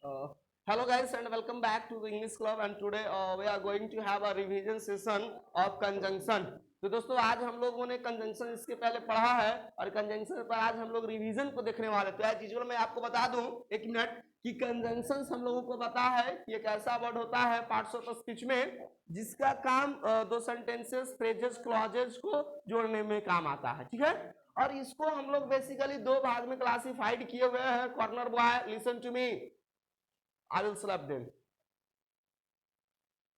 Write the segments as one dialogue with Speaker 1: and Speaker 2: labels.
Speaker 1: Hello guys and welcome back to the English Club and today we are going to have a revision session of conjunction. तो दोस्तों आज हम लोगों ने conjunction इसके पहले पढ़ा है और कंजंक्शन पर आज हम लोग रिवीजन को देखने वाले। तो एज यूजुअल मैं आपको बता दूं एक मिनट कि कंजंक्शन हम लोगों को पता है कि एक ऐसा वर्ड होता है पार्ट्स ऑफ स्पीच में जिसका काम दो सेंटेंसेस फ्रेजेस क्लॉजेस को जोड़ने में काम आता है, ठीक है। और इसको हम लोग बेसिकली दो भाग में क्लासिफाइड किए हुए हैं। Corner boy listen to me, I will slap them.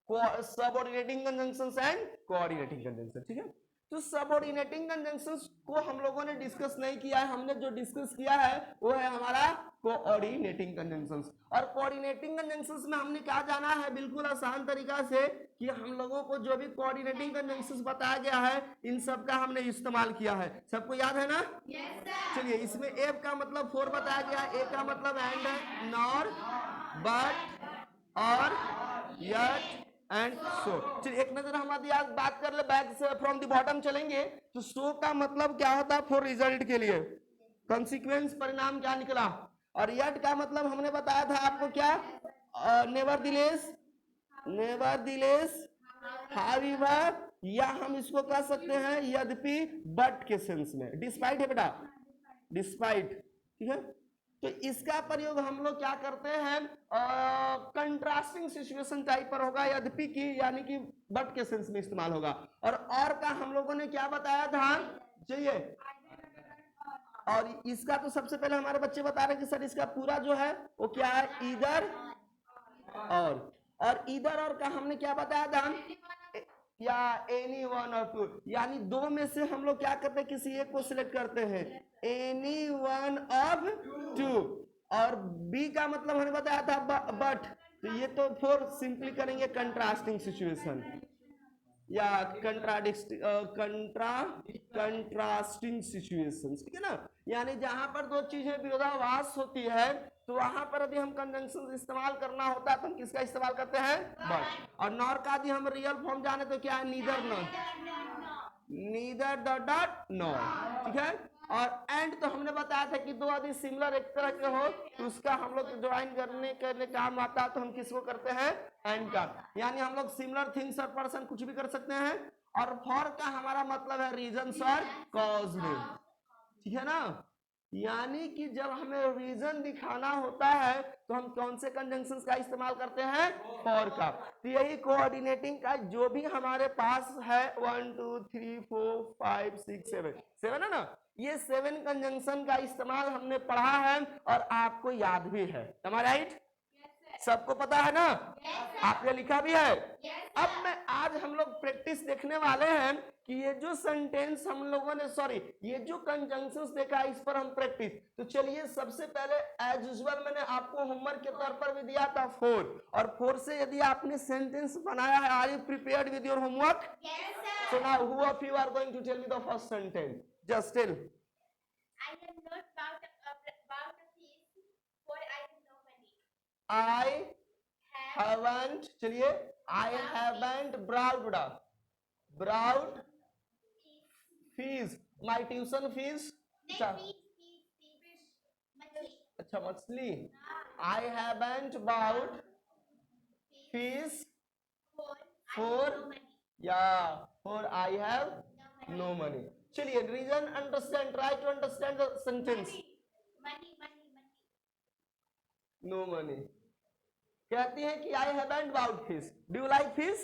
Speaker 1: Subordinating conjunctions and coordinating conjunction, ठीक है। तो सबऑर्डिनेटिंग कंजंक्शंस को हम लोगों ने डिस्कस नहीं किया है, हमने जो डिस्कस किया है वो है हमारा कोऑर्डिनेटिंग कंजंक्शंस। और कोऑर्डिनेटिंग कंजंक्शंस में हमने क्या जाना है बिल्कुल आसान तरीका से कि हम लोगों को जो भी कोऑर्डिनेटिंग कंजंक्शंस बताया गया है इन सब का हमने इस्तेमाल किया है। सबको याद है ना? चलिए, इसमें एफ का मतलब फोर बताया गया है, ए का मतलब एंड है, नॉर, बट और यट एंड सो। चलिए एक नजर हमारी आज बात कर ले, बैक से फ्रॉम द बॉटम चलेंगे तो सो का मतलब क्या होता है? फॉर रिजल्ट के लिए, कॉन्सिक्वेंस परिणाम क्या निकला। और यट का मतलब हमने बताया था आपको क्या, नेवरदिलेस, नेवरदिलेस, हाउएवर, या हम इसको कह सकते हैं यद्यपि, बट के सेंस में। डिस्पाइट है बेटा, डिस्पाइट, ठीक है। तो इसका प्रयोग हम लोग क्या करते हैं, कंट्रास्टिंग सिचुएशन टाइप पर होगा, यद्यपि की यानी कि बट के सेंस में इस्तेमाल होगा। और का हम लोगों ने क्या बताया था, चाहिए। और इसका तो सबसे पहले हमारे बच्चे बता रहे हैं कि सर इसका पूरा जो है वो क्या है, इधर और इधर और का हमने क्या बताया था, या एनी वन और टू, यानी दो में से हम लोग क्या करते हैं, किसी एक को सिलेक्ट करते हैं, एनी वन ऑफ टू। और बी का मतलब हमने बताया था बट, तो ये तो फोर सिंपली करेंगे कंट्रास्टिंग सिचुएशन या कंट्रास्टिंग सिचुएशंस, ठीक है ना। यानी जहां पर दो चीजें विरोधाभास होती है तो वहां पर यदि हम कंजंक्शन इस्तेमाल करना होता है तो हम किसका इस्तेमाल करते हैं, बट। और नॉर का यदि हम रियल फॉर्म जाने तो क्या है, neither nor, neither the dot nor, ठीक है। और एंड तो हमने बताया था कि दो यदि सिमिलर एक तरह के हो तो उसका हम लोग ज्वाइन करने काम आता है तो हम किसको करते हैं, एंड का। यानी हम लोग सिमिलर थिंग्स और पर्सन कुछ भी कर सकते हैं। और फॉर का हमारा मतलब है रीजंस और कॉज में, ठीक है ना। यानी कि जब हमें रीजन दिखाना होता है तो हम कौन से कंजंक्शंस का इस्तेमाल करते हैं, फॉर का। तो यही कोऑर्डिनेटिंग का जो भी हमारे पास है 1 2 3 4 5 6 7 है ना, ये 7 कंजंक्शन का इस्तेमाल हमने पढ़ा है और आपको याद भी है, राइट? सबको पता है ना? आपने लिखा भी है। अब मैं आज हम लोग प्रैक्टिस देखने वाले हैं कि ये जो सेंटेंस हम लोगों ने, सॉरी, ये जो कंजंक्शंस देखा है इस पर हम प्रैक्टिस। तो चलिए सबसे पहले एज यूजुअल मैंने आपको होमवर्क के तौर पर भी दिया था फोर, और फोर से यदि आपने सेंटेंस बनाया है, are you prepared with your homework? So now who of you are going to tell me the first sentence, just tell. I haven't, चलिए, I haven't browed fees, my tuition fees, अच्छा मछली, I haven't bought fees for, yeah, for I have no money। चलिए reason understand, try to understand the sentence. No money, कहती है कि I haven't bought fish, do you like fish?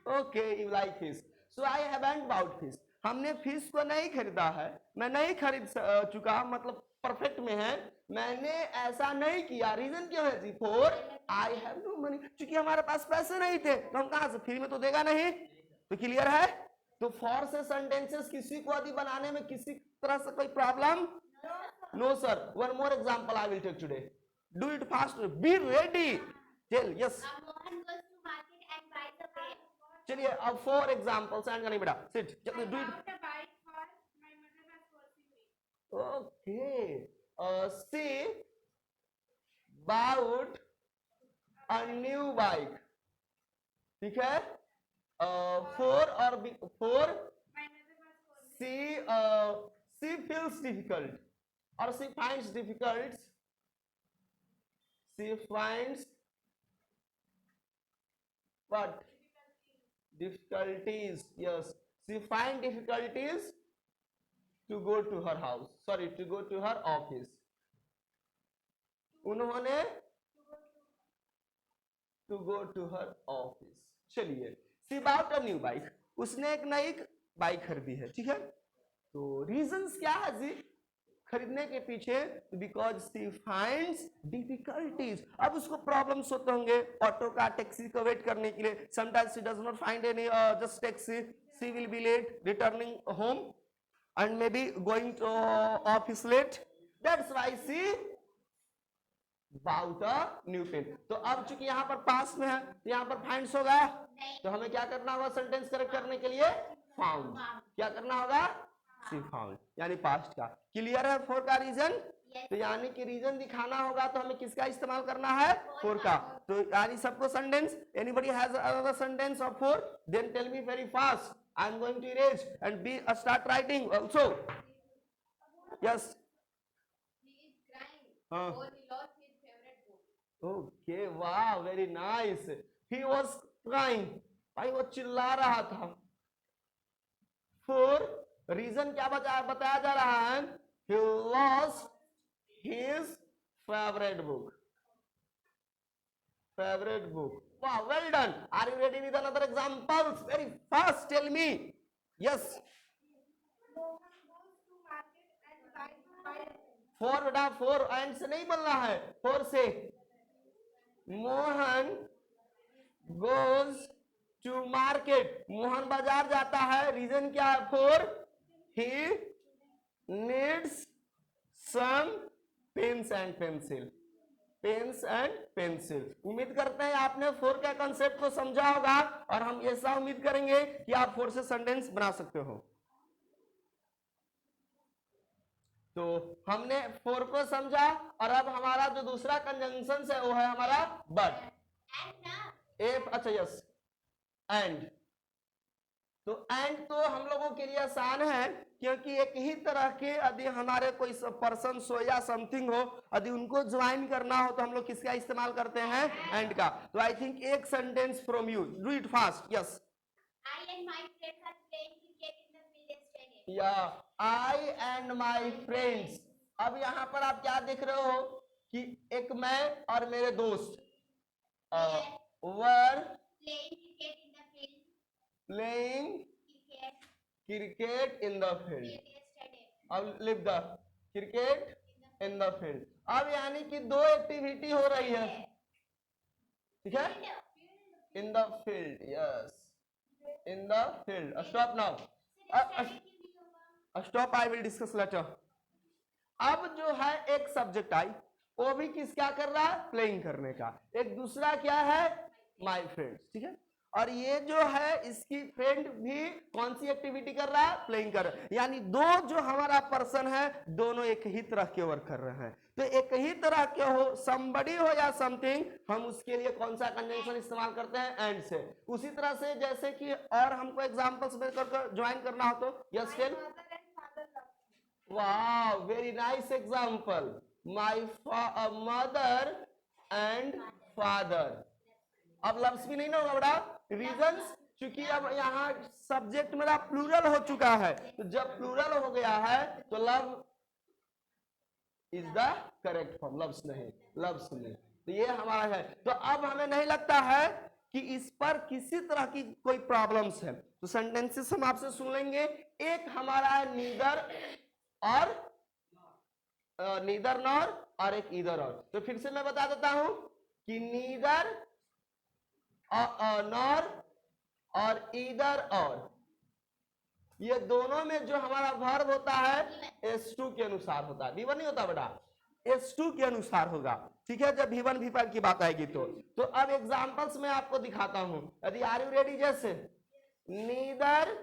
Speaker 1: Okay, you like fish, so I haven't bought fish. हमने fish को नहीं खरीदा है, मैं नहीं खरीद चुका, मतलब परफेक्ट में है, मैंने ऐसा नहीं किया। रीजन क्यों है जी? For I have no money, क्योंकि हमारे पास पैसे नहीं थे, तो हम कहां से, फ्री में तो देगा नहीं। तो क्लियर है? तो फॉर से सेंटेंसेस किसी को यदि बनाने में किसी तरह से कोई problem? No sir. One more example I will take today, do it faster, be ready, tell yes। चलिए अब फोर एग्जांपल्स एंड करनी बेटा, सिट, जल्दी do it. Okay, she bought a new bike, ठीक है। फोर और फोर, सी फील्स डिफिकल्ट और she finds difficult, she finds what difficulties, yes, she find difficulties to go to her house, sorry, to go to her office. उन्होंने to go to her office. चलिए, she bought a new bike, उसने एक नई bike खरीदी है, ठीक है। तो रीजंस क्या है जी खरीदने के पीछे? Because she finds difficulties. अब उसको प्रॉब्लम्स होते होंगे ऑटो का, टैक्सी का वेट करने के लिए। Sometimes she does not find any just taxi, she will be late returning home and may be going to office late, that's why she bought a new pen. तो अब चूंकि यहाँ पर पास में है तो यहाँ पर फाइंड्स होगा, तो हमें क्या करना होगा सेंटेंस करेक्ट करने के लिए? फाउंड। क्या करना होगा? शी फाउंड, यानी पास्ट का। क्लियर है फोर का रीजन? तो यानी कि रीजन दिखाना होगा तो हमें किसका इस्तेमाल करना है? फोर का। तो यानी सबको sentence, anybody has another sentence of four, then tell me very fast, I am going to erase and be start writing also. Yes, okay, वाह, very nice. He was crying, भाई वो चिल्ला रहा था। फोर रीजन क्या बताया जा रहा है? He lost his favorite book. Favorite book. Wow, well done. Are you ready with another examples? Very fast, tell me. Yes. For बेटा, फोर एंड से नहीं बोलना है, फोर से। Mohan goes to market, Mohan बाजार जाता है। रीजन क्या है? For he needs some pens and pencil, pens and pencil. उम्मीद करते हैं आपने फोर का कंसेप्ट को समझा होगा और हम ऐसा उम्मीद करेंगे कि आप फोर से सेंटेंस बना सकते हो। तो हमने फोर को समझा और अब हमारा जो दूसरा कंजंक्शन है वो है हमारा बट। एफ, अच्छा यस, एंड। तो एंड तो हम लोगों के लिए आसान है क्योंकि एक ही तरह के यदि हमारे कोई पर्सन हो या समथिंग हो, यदि उनको ज्वाइन करना हो तो हम लोग किसका इस्तेमाल करते हैं? एंड का। तो आई थिंक एक sentence from you, do it fast. Yes, I and my friends are playing cricket in the village stadium. Yeah, I and my friends. अब यहाँ पर आप क्या देख रहे हो कि एक मैं और मेरे दोस्त वर playing cricket in the field. अब लिख the cricket in the field. अब यानी कि दो एक्टिविटी हो रही है, ठीक है? In the field, yes, in the field. Stop now, stop, I will discuss later. अब जो है एक सब्जेक्ट आई, वो भी किसका कर रहा है? प्लेइंग करने का। एक दूसरा क्या है? माय फ्रेंड्स, ठीक है। और ये जो है इसकी फ्रेंड भी कौन सी एक्टिविटी कर रहा है? प्लेइंग कर रहा है। यानी दो जो हमारा पर्सन है दोनों एक ही तरह के वर्क कर रहे हैं। तो एक ही तरह के हो, समबडी हो या समथिंग, हम उसके लिए कौन सा कंजंक्शन इस्तेमाल करते हैं? एंड से। उसी तरह से जैसे कि और हमको एग्जांपल्स में करके ज्वाइन करना हो तो यस टेल। वाह, very nice example. My mother and father. अब लव्स भी नहीं ना होगा बेटा, रीजंस, क्योंकि अब यहाँ सब्जेक्ट मेरा प्लूरल हो चुका है। तो जब प्लूरल हो गया है तो love is the correct form, loves नहीं, लव्स नहीं। तो ये हमारा है। तो अब हमें नहीं लगता है कि इस पर किसी तरह की कोई प्रॉब्लम्स है। तो सेंटेंसेस हम आपसे सुन लेंगे। एक हमारा है नीदर और नीदर नॉर, और एक ईदर और। तो फिर से मैं बता देता हूं कि नीदर नॉर और ईदर और, ये दोनों में जो हमारा वर्ब होता है S2 के अनुसार होता है। V1 नहीं होता बेटा, S2 के अनुसार होगा, ठीक है, जब V1 V5 की बात आएगी तो अब एग्जांपल्स में आपको दिखाता हूं। यदि आर यू रेडी? जैसे neither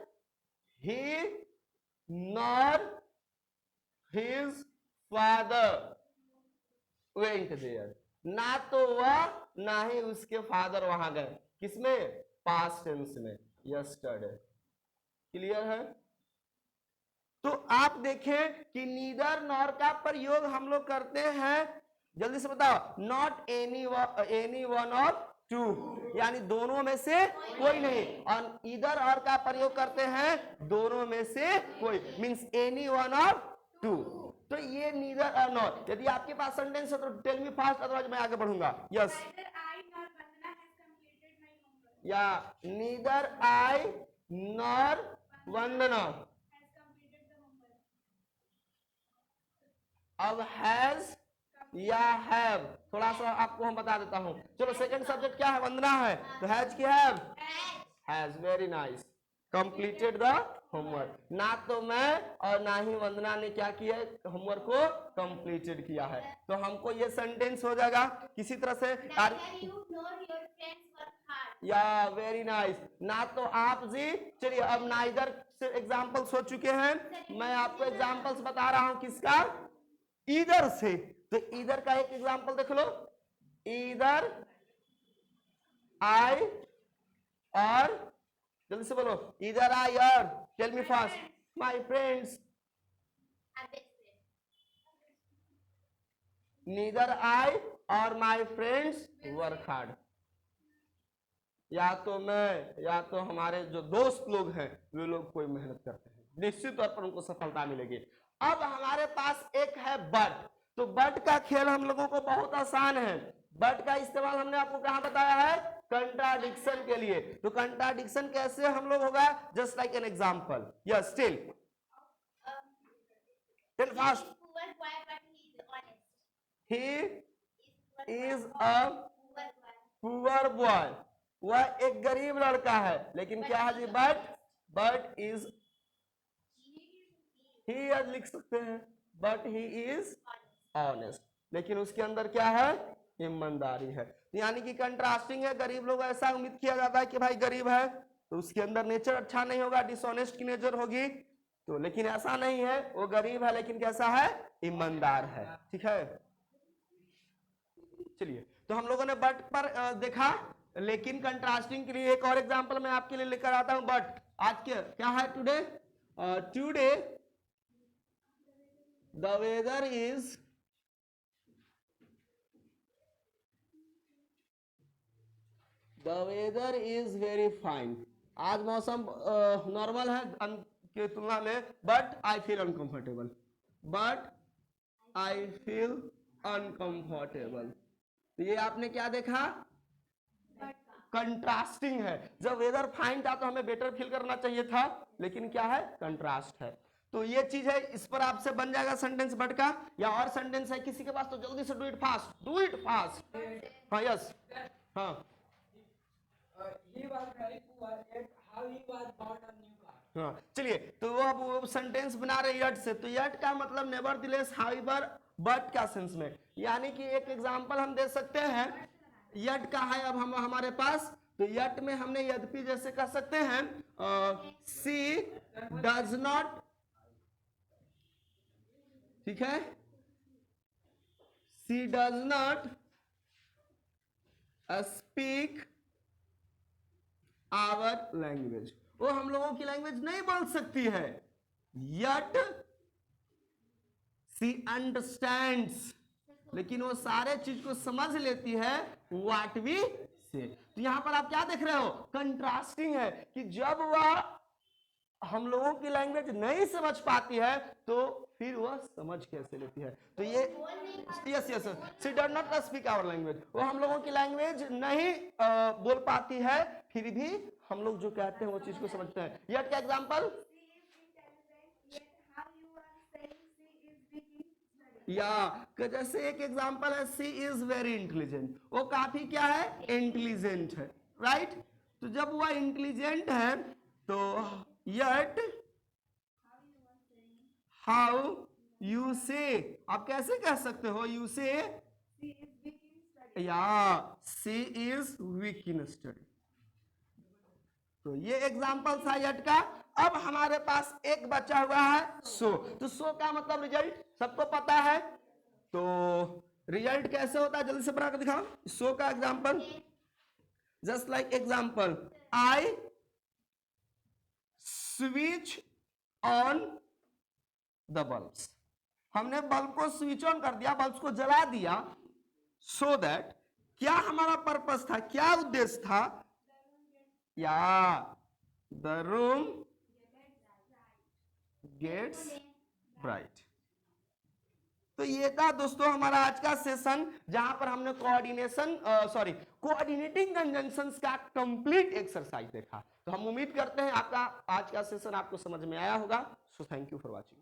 Speaker 1: he nor his father went there. ना तो वह ना ही उसके फादर वहां गए। किसमें? पास्ट टेंस में, यस्टरडे। क्लियर है? तो आप देखें कि नीदर नॉर का प्रयोग हम लोग करते हैं जल्दी से बताओ, not any one of two, यानी दोनों में से कोई नहीं। और इधर और का प्रयोग करते हैं, दोनों में से कोई, means any one of two. तो ये नीदर और नॉट। यदि आपके पास सेंटेंस है तो टेल मी फास्ट, अदरवाइज मैं आगे बढ़ूंगा। यस, या नीदर आई नॉर वंदना। अब हैज या हैव, थोड़ा सा आपको हम बता देता हूं। चलो, सेकंड सब्जेक्ट क्या है? वंदना है, तो हैज की have, has, very nice, completed the homework. ना तो मैं और ना ही वंदना ने क्या किया है, होमवर्क को कंप्लीटेड किया है। तो हमको ये सेंटेंस हो जाएगा किसी तरह से, या वेरी नाइस। ना तो आप जी, चलिए अब ना इधर से एग्जाम्पल्स हो चुके हैं, मैं आपको एग्जाम्पल्स बता रहा हूं किसका, इधर से। तो इधर का एक एग्जाम्पल देख लो, इधर आई और, जल्दी से बोलो, either I or, tell me fast, my friends. Neither I or my friends work hard. या तो मैं या तो हमारे जो दोस्त लोग हैं वे लोग कोई मेहनत करते हैं, निश्चित तौर पर उनको सफलता मिलेगी। अब हमारे पास एक है बट। तो बट का खेल हम लोगों को बहुत आसान है। बट का इस्तेमाल हमने आपको कहां बताया है, कंट्राडिक्शन के लिए। तो कंट्राडिक्शन कैसे हम लोग होगा, just like an example. Yes, still tell fast. He is a poor boy, वह एक गरीब लड़का है, लेकिन क्या है जी, बट इज, ही लिख सकते हैं, बट ही इज ऑनेस्ट, लेकिन उसके अंदर क्या है, ईमानदारी है। यानी कि कंट्रास्टिंग है। गरीब लोग ऐसा उम्मीद किया जाता है कि भाई गरीब है तो उसके अंदर नेचर अच्छा नहीं होगा, डिसऑनेस्ट की नेचर होगी। तो लेकिन ऐसा नहीं है, वो गरीब है लेकिन कैसा है, ईमानदार है। ठीक है, चलिए, तो हम लोगों ने बट पर देखा, लेकिन कंट्रास्टिंग के लिए एक और एग्जांपल मैं आपके लिए लेकर आता हूं। बट आज क्या है, today, today the weather is, the weather is very fine. आज मौसम नॉर्मल है के तुलना में, but I feel uncomfortable, but I feel uncomfortable. तो ये आपने क्या देखा, कंट्रास्टिंग है। जब वेदर फाइन था तो हमें बेटर फील करना चाहिए था, लेकिन क्या है, कंट्रास्ट है। तो ये चीज है, इस पर आपसे बन जाएगा सेंटेंस बट का। या और सेंटेंस है किसी के पास तो जल्दी से do it fast, do it fast. हाँ, यस, हाँ,
Speaker 2: he was very poor, yet how he was bought a new car.
Speaker 1: हाँ, चलिए, तो वो अब वो सेंटेंस बना रहे यट से। तो यट का मतलब नेवरदिलेस, हाउएवर, बट का सेंस में। यानी कि एक एग्जांपल हम दे सकते हैं, यट का है अब हम हमारे पास, तो यट में हमने यद्यपि जैसे कह सकते हैं, सी डज नॉट, ठीक है, she does not speak our language, वो हम लोगों की लैंग्वेज नहीं बोल सकती है, यट सी अंडरस्टैंड्स, लेकिन वो सारे चीज को समझ लेती है, व्हाट वी से। तो यहां पर आप क्या देख रहे हो, कंट्रास्टिंग है कि जब वह हम लोगों की लैंग्वेज नहीं समझ पाती है तो फिर वह समझ कैसे लेती है। तो ये yes yes, she does not speak our language, वो हम लोगों की लैंग्वेज नहीं बोल पाती है, फिर भी हम लोग जो कहते हैं वो चीज को समझते हैं। यट का एग्जांपल, या जैसे एक एग्जांपल है, सी इज वेरी इंटेलिजेंट, वो काफी क्या है, इंटेलिजेंट है, राइट। तो जब वह इंटेलिजेंट है तो यट हाउ यू से, आप कैसे कह सकते हो, यू से, या सी इज वीक इन स्टडी। तो ये एग्जांपल था यट का। अब हमारे पास एक बचा हुआ है सो। तो सो का मतलब रिजल्ट सबको पता है, तो रिजल्ट कैसे होता है जल्दी से बना कर दिखाओ। सो का example, just like example, I switch on the bulbs, हमने बल्ब को स्विच ऑन कर दिया, बल्ब को जला दिया, सो दैट, क्या हमारा पर्पस था, क्या उद्देश्य था, या द रूम गेट्स ब्राइट। तो ये था दोस्तों हमारा आज का सेशन, जहां पर हमने कोऑर्डिनेटिंग कंजंक्शंस का कंप्लीट एक्सरसाइज देखा। तो हम उम्मीद करते हैं आपका आज का सेशन आपको समझ में आया होगा। So thank you for watching.